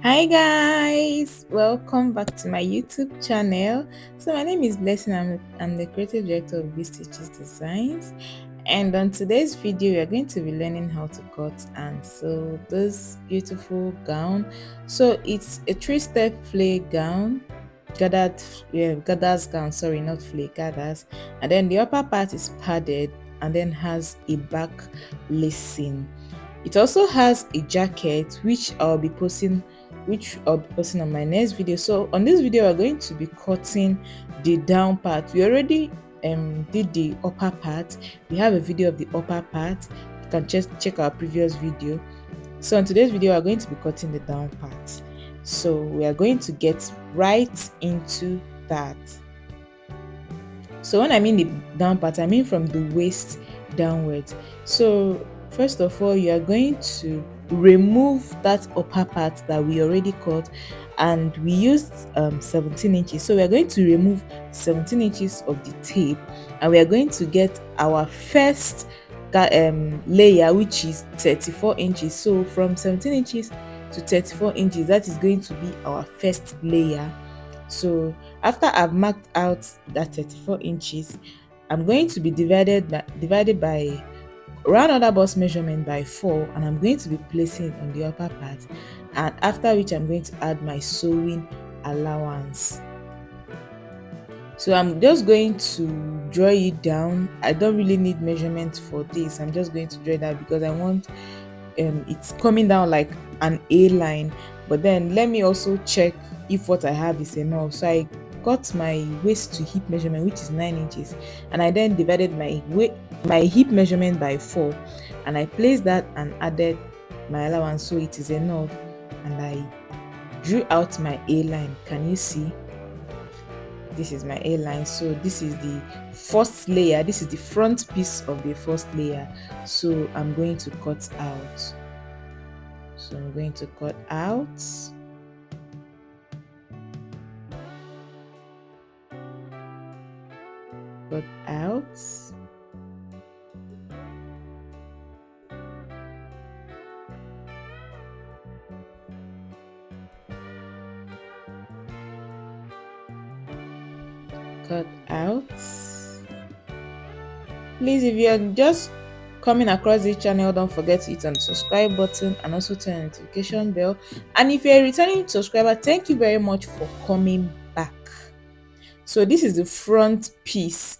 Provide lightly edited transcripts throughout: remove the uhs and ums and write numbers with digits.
Hi guys, welcome back to my YouTube channel. So my name is Blessing. I'm the creative director of B Stitches Designs, and on today's video we are going to be learning how to cut and sew this beautiful gown. So it's a three-step flay gown, gathers gown, sorry, not flay, gathers, and then the upper part is padded and then has a back lacing. It also has a jacket which I'll be posting on my next video. So on this video we're going to be cutting the down part. We already did the upper part. We have a video of the upper part. You can just check our previous video. So on today's video we're going to be cutting the down part. So we are going to get right into that. So when I mean the down part, I mean from the waist downwards. So first of all, you are going to remove that upper part that we already cut, and we used 17 inches. So we are going to remove 17 inches of the tape, and we are going to get our first layer, which is 34 inches. So from 17 inches to 34 inches, that is going to be our first layer. So after I've marked out that 34 inches, I'm going to be divided by round other bust measurement by 4, and I'm going to be placing it on the upper part, and after which I'm going to add my sewing allowance. So I'm just going to draw it down. I don't really need measurements for this. I'm just going to draw that because I want it's coming down like an A line, but then let me also check if what I have is enough. So I got my waist to hip measurement, which is 9 inches, and I then divided my hip measurement by 4, and I placed that and added my allowance, so it is enough, and I drew out my A line. Can you see? This is my A line. So this is the first layer. This is the front piece of the first layer. So I'm going to cut out. So I'm going to cut out. Cut out. Cut out. Please, if you are just coming across this channel, don't forget to hit on the subscribe button and also turn on the notification bell. And if you're a returning subscriber, thank you very much for coming back. So this is the front piece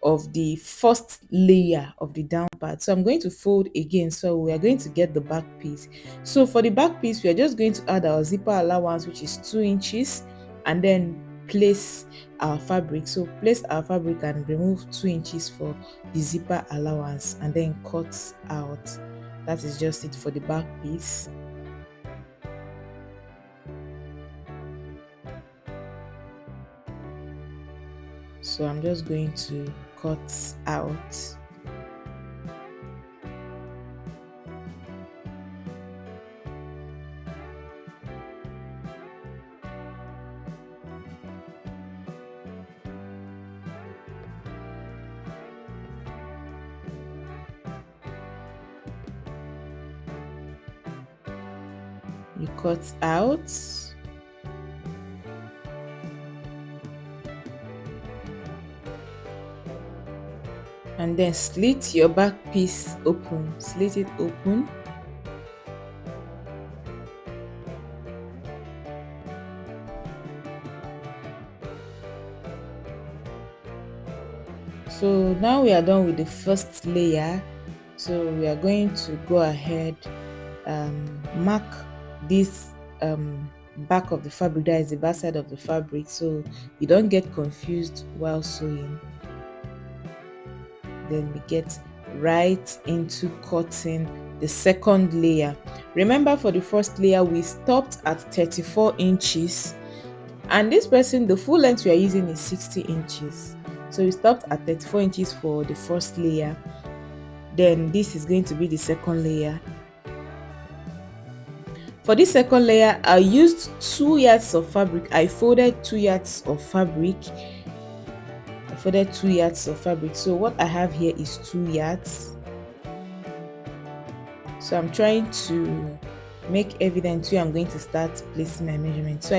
of the first layer of the down part. So I'm going to fold again, so we are going to get the back piece. So for the back piece, we are just going to add our zipper allowance, which is 2 inches, and then place our fabric. So place our fabric and remove 2 inches for the zipper allowance, and then cut out. That is just it for the back piece. So I'm just going to cut out. You cut out. And then slit your back piece open. Slit it open. So now we are done with the first layer. So we are going to go ahead mark this back of the fabric, that is the back side of the fabric, so you don't get confused while sewing. Then we get right into cutting the second layer. Remember, for the first layer we stopped at 34 inches, and this person, the full length we are using is 60 inches. So we stopped at 34 inches for the first layer. Then this is going to be the second layer. For this second layer, I used 2 yards of fabric. I folded 2 yards of fabric. So what I have here is 2 yards. So I'm trying to make evident where I'm going to start placing my measurement. So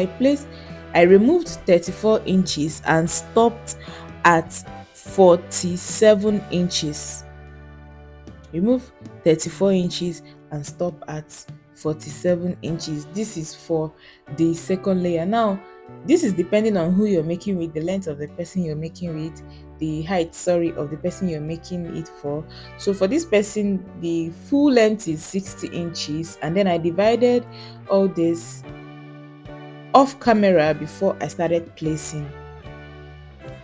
I removed 34 inches and stopped at 47 inches. Remove 34 inches and stop at 47 inches. This is for the second layer. Now, this is depending on who you're making with, the length of the person you're making with, the height, sorry, of the person you're making it for. So for this person, the full length is 60 inches, and then I divided all this off camera before I started placing.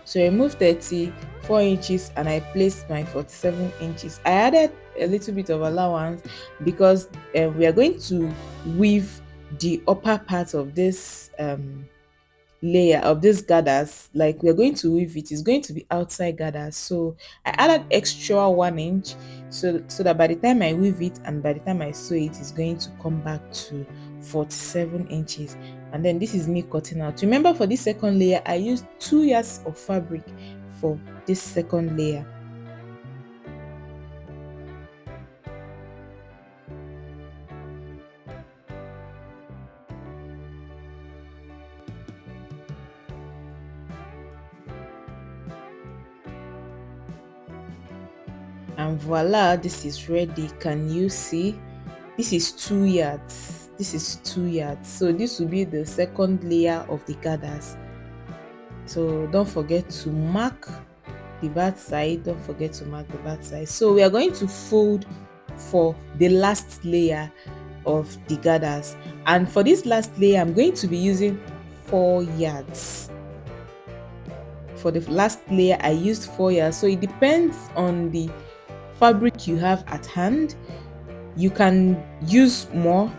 So I removed 34 inches and I placed my 47 inches. I added a little bit of allowance because we are going to weave the upper part of this layer of this gathers. Like, we're going to weave it, it's going to be outside gathers. So I added extra 1 inch, so that by the time I weave it and by the time I sew it, it's going to come back to 47 inches. And then this is me cutting out. Remember, for this second layer I used 2 yards of fabric for this second layer. And voila, this is ready. Can you see? This is 2 yards. This is 2 yards. So this will be the second layer of the gathers. So don't forget to mark the back side. Don't forget to mark the back side. So we are going to fold for the last layer of the gathers. And for this last layer, I'm going to be using 4 yards. For the last layer, I used 4 yards. So it depends on the fabric you have at hand. You can use more.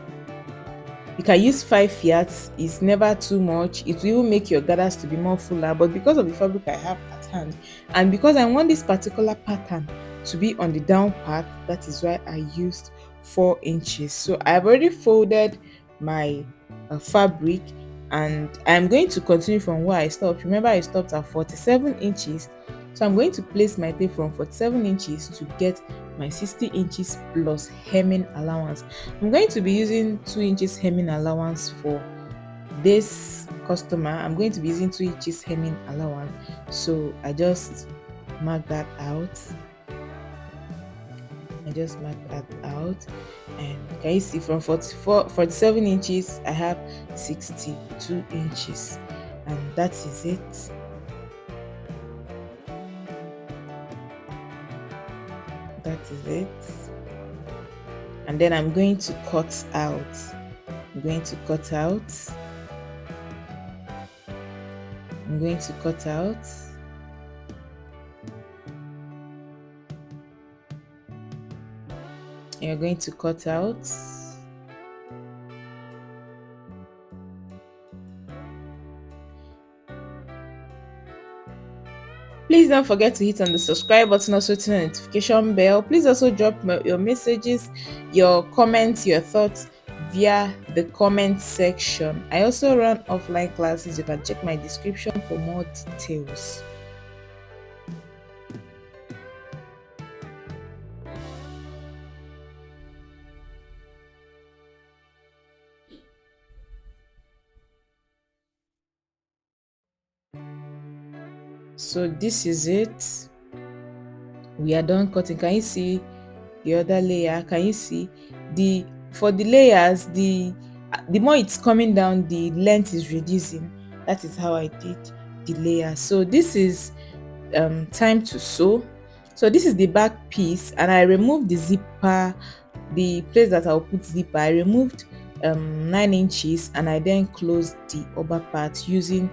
You can use 5 yards. It's never too much. It will even make your gathers to be more fuller. But because of the fabric I have at hand, and because I want this particular pattern to be on the down part, that is why I used 4 inches. So I've already folded my fabric, and I'm going to continue from where I stopped. Remember, I stopped at 47 inches. So I'm going to place my tape from 47 inches to get my 60 inches plus hemming allowance. I'm going to be using 2 inches hemming allowance for this customer. I'm going to be using 2 inches hemming allowance. So I just mark that out. And can you see, from 47 inches I have 62 inches, and that is it. That is it. And then I'm going to cut out. I'm going to cut out. You're going to cut out. Please don't forget to hit on the subscribe button, also turn the notification bell. Please also drop your messages, your comments, your thoughts via the comment section. I also run offline classes. You can check my description for more details. So this is it. We are done cutting. Can you see the other layer? Can you see for the layers, the more it's coming down, the length is reducing. That is how I did the layer. So this is time to sew. So this is the back piece, and I removed the zipper, the place that I'll put zipper. I removed 9 inches, and I then closed the upper part using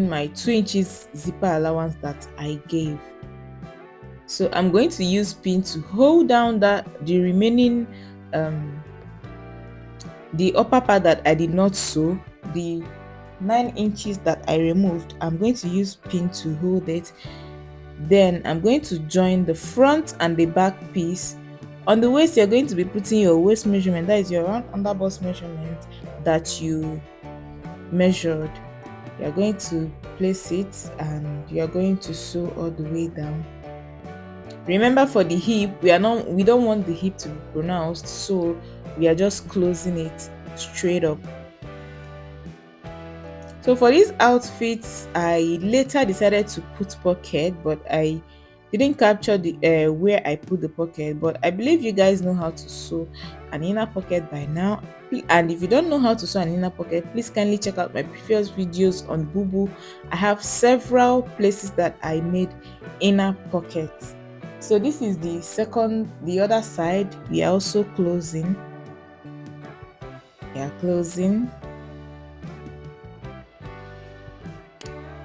my 2 inches zipper allowance that I gave. So I'm going to use pin to hold down the remaining the upper part that I did not sew, the 9 inches that I removed. I'm going to use pin to hold it. Then I'm going to join the front and the back piece. On the waist, you're going to be putting your waist measurement, that is your round underbust measurement that you measured. You're going to place it and you're going to sew all the way down. Remember, for the hip, we don't want the hip to be pronounced, so we are just closing it straight up. So for these outfits, I later decided to put pocket, but I didn't capture the where I put the pocket. But I believe you guys know how to sew an inner pocket by now. And if you don't know how to sew an inner pocket, please kindly check out my previous videos on bubu. I have several places that I made inner pockets. So this is the other side. We are also closing. We are closing.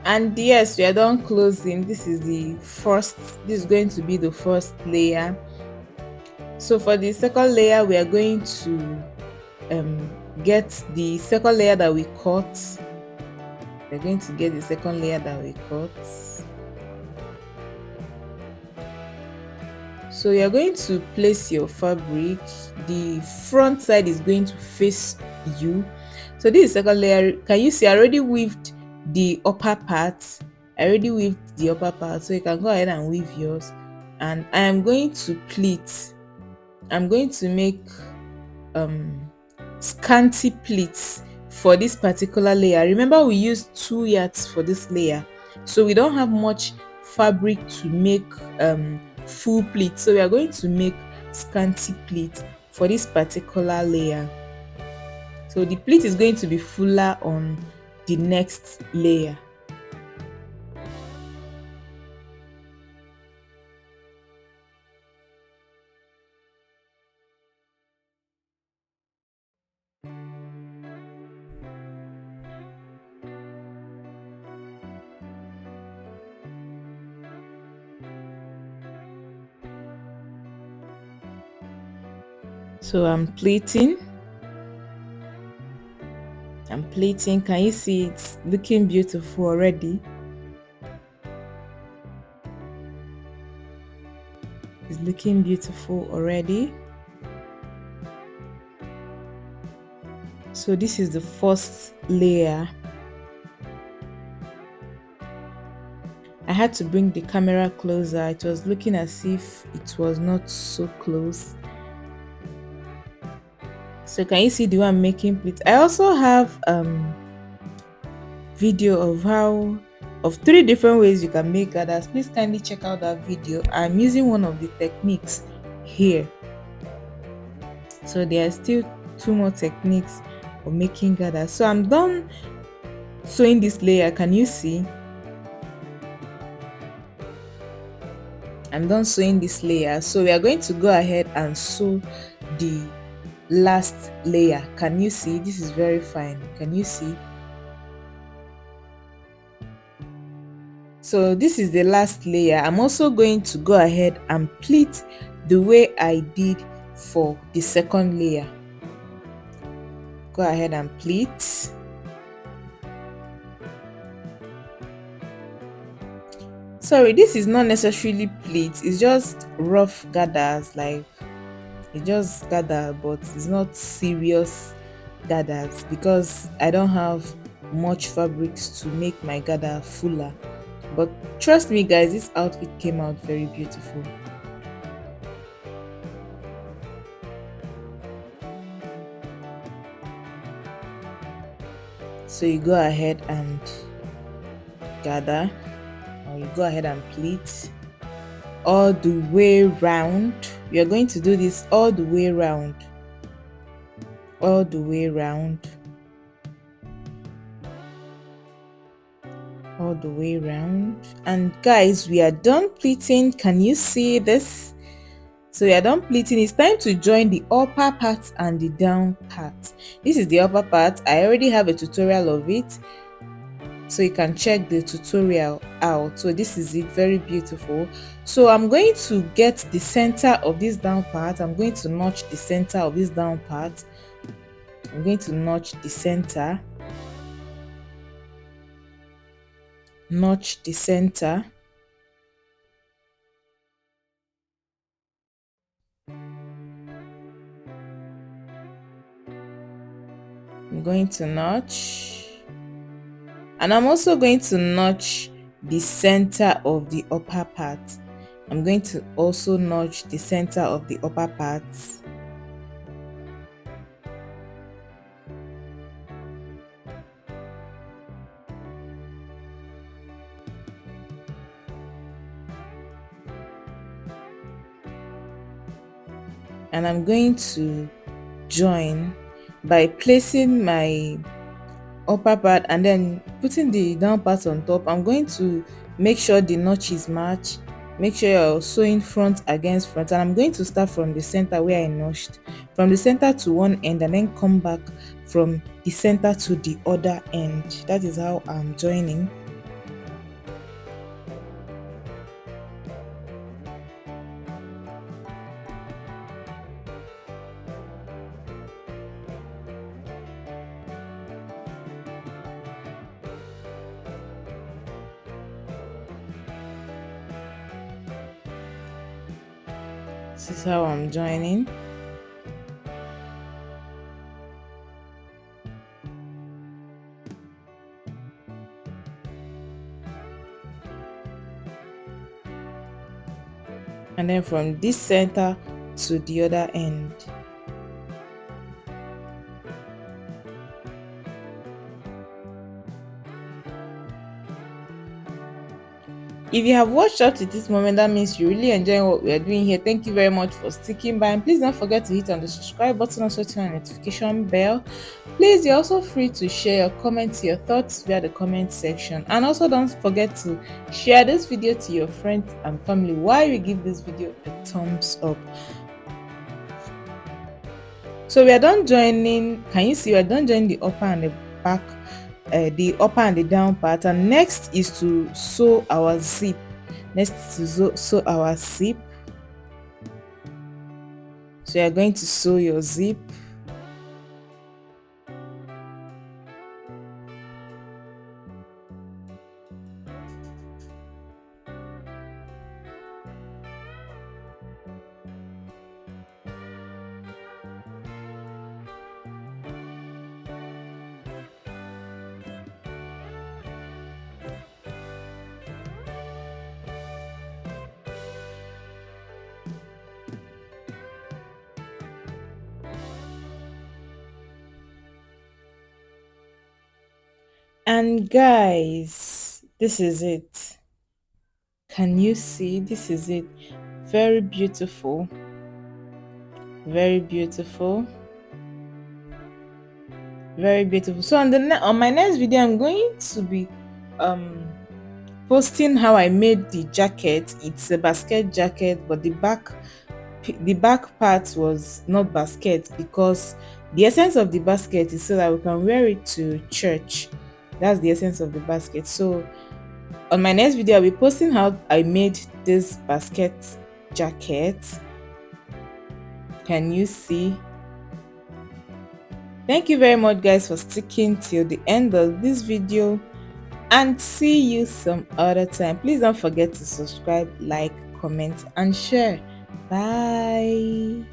And yes, we are done closing. This is going to be the first layer. So for the second layer, we are going to get the second layer that we cut. We're going to get the second layer that we cut. So you're going to place your fabric. The front side is going to face you. So this is second layer. Can you see I already weaved the upper part? I already weaved the upper part, so you can go ahead and weave yours. And I am going to pleat. I'm going to make scanty pleats for this particular layer. Remember, we used 2 yards for this layer, so we don't have much fabric to make full pleat, so we are going to make scanty pleat for this particular layer. So the pleat is going to be fuller on the next layer. So I'm pleating. Can you see it's looking beautiful already? It's looking beautiful already. So this is the first layer. I had to bring the camera closer. It was looking as if it was not so close. So can you see the way I'm making pleats? I also have video of 3 different ways you can make gathers. Please kindly check out that video. I'm using one of the techniques here. So there are still 2 more techniques of making gathers. So I'm done sewing this layer. Can you see? I'm done sewing this layer. So we are going to go ahead and sew the last layer. Can you see? This is very fine. Can you see? So this is the last layer. I'm also going to go ahead and pleat the way I did for the second layer. Go ahead and pleat. Sorry, this is not necessarily pleat, it's just rough gathers, like it just gather, but it's not serious gathers because I don't have much fabrics to make my gather fuller. But trust me guys, this outfit came out very beautiful. So you go ahead and gather, or you go ahead and pleat all the way round. We are going to do this all the way round, all the way round, all the way round. And guys, we are done pleating. Can you see this? So we are done pleating. It's time to join the upper part and the down part. This is the upper part. I already have a tutorial of it, so you can check the tutorial out. So this is it, very beautiful. So I'm going to get the center of this down part. I'm going to notch the center of this down part. I'm going to notch the center, notch the center. I'm going to notch, and I'm also going to notch the center of the upper part. I'm going to also notch the center of the upper part. and I'm going to join by placing my upper part and then putting the down part on top. I'm going to make sure the notches match. Make sure you're sewing front against front, and I'm going to start from the center where I notched, from the center to one end, and then come back from the center to the other end. That is how I'm joining. This is how I'm joining. And then from this center to the other end. If you have watched up to this moment, that means you're really enjoying what we are doing here. Thank you very much for sticking by, and please don't forget to hit on the subscribe button, also turn on the notification bell. Please, you're also free to share your comments, your thoughts via the comment section, and also don't forget to share this video to your friends and family while you give this video a thumbs up. So we are done joining. Can you see we are done joining the upper and the back, the upper and the down part, and next is to sew our zip. Next is to sew our zip. So you are going to sew your zip. And guys, this is it. Can you see? This is it. Very beautiful. Very beautiful. Very beautiful. So on on my next video, I'm going to be posting how I made the jacket. It's a basket jacket, but the back part was not basket, because the essence of the basket is so that we can wear it to church. That's the essence of the basket. So on my next video, I'll be posting how I made this basket jacket. Can you see? Thank you very much, guys, for sticking till the end of this video, and see you some other time. Please don't forget to subscribe, like, comment, and share. Bye.